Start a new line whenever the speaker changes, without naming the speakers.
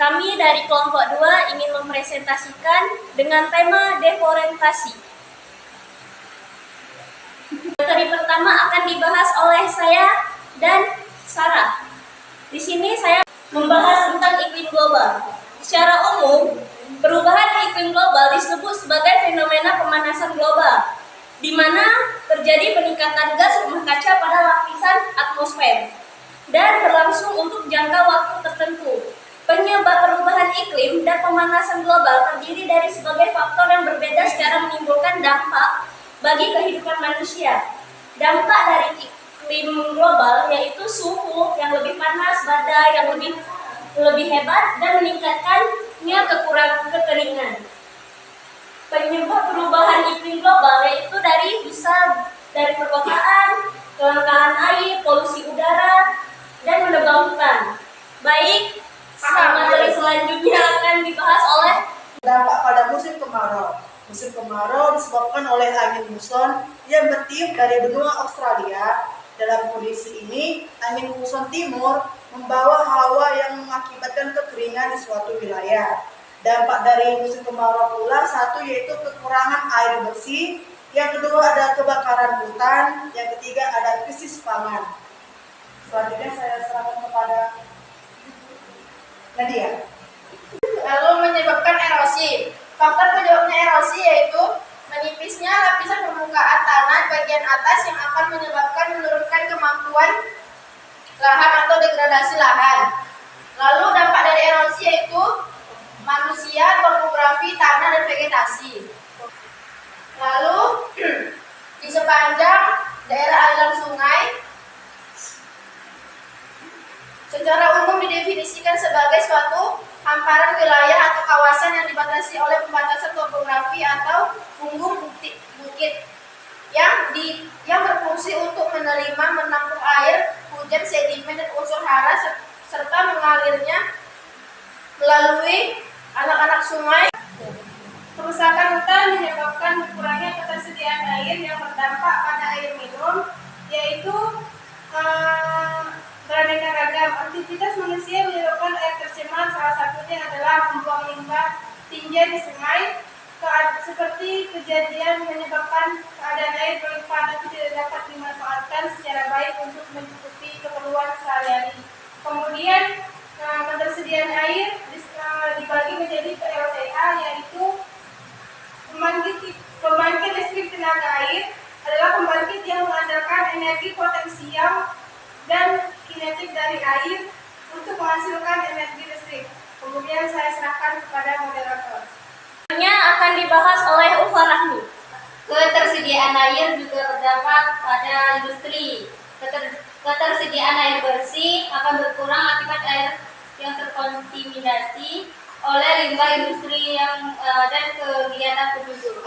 Kami dari kelompok 2 ingin mempresentasikan dengan tema deforestasi. Materi pertama akan dibahas oleh saya dan Sarah. Di sini saya membahas tentang iklim global. Secara umum, perubahan iklim global disebut sebagai fenomena pemanasan global, di mana terjadi peningkatan gas rumah kaca pada lapisan atmosfer dan berlangsung untuk jangka waktu tertentu. Penyebab perubahan iklim dan pemanasan global terdiri dari sebagai faktor yang berbeda secara menimbulkan dampak bagi kehidupan manusia. Dampak dari iklim global yaitu suhu yang lebih panas, badai yang lebih hebat, dan meningkatkannya kekeringan. Penyebab perubahan iklim global yaitu bisa dari perkotaan, kelangkaan air, polusi udara, dan menebang hutan. Baik, materi selanjutnya akan dibahas oleh
dampak pada musim kemarau. Musim kemarau disebabkan oleh angin muson yang bertiup dari benua Australia. Dalam kondisi ini, angin muson timur membawa hawa yang mengakibatkan kekeringan di suatu wilayah. Dampak dari musim kemarau pula satu yaitu kekurangan air bersih, yang kedua ada kebakaran hutan, yang ketiga ada krisis pangan. Selanjutnya saya serahkan kepada Nadia.
Lalu menyebabkan erosi. Faktor penyebabnya erosi yaitu menipisnya lapisan permukaan tanah bagian atas yang akan menyebabkan menurunkan kemampuan lahan atau degradasi lahan. Lalu dampak dari erosi yaitu manusia, topografi, tanah, dan vegetasi. Lalu di sepanjang daerah aliran sungai secara umum didefinisikan sebagai suatu hamparan wilayah atau kawasan yang dibatasi oleh pembatasan topografi atau punggung bukit yang berfungsi untuk menerima, menampung air hujan, sedimen, dan unsur hara serta mengalirnya melalui anak-anak sungai. Kerusakan hutan menyebabkan berkurangnya ketersediaan air yang berdampak pada air minum, yaitu beraneka ragam. Aktivitas manusia menyebabkan air tercemar, salah satunya adalah membuang limbah tinja di sungai, seperti kejadian menyebabkan keadaan air berlimpah tapi tidak dapat dimanfaatkan secara baik untuk mencukupi keperluan sehari-hari. Kemudian ketersediaan air dibagi menjadi PLTA, yaitu pembangkit listrik tenaga air adalah pembangkit yang mengandalkan energi potensial dan kinetik dari air untuk menghasilkan energi listrik. Kemudian saya serahkan kepada moderator.
akan dibahas oleh Ufa Rahmi.
Ketersediaan air juga berdampak pada industri. Ketersediaan air bersih akan berkurang akibat air yang terkontaminasi oleh limbah industri dan kegiatan penduduk.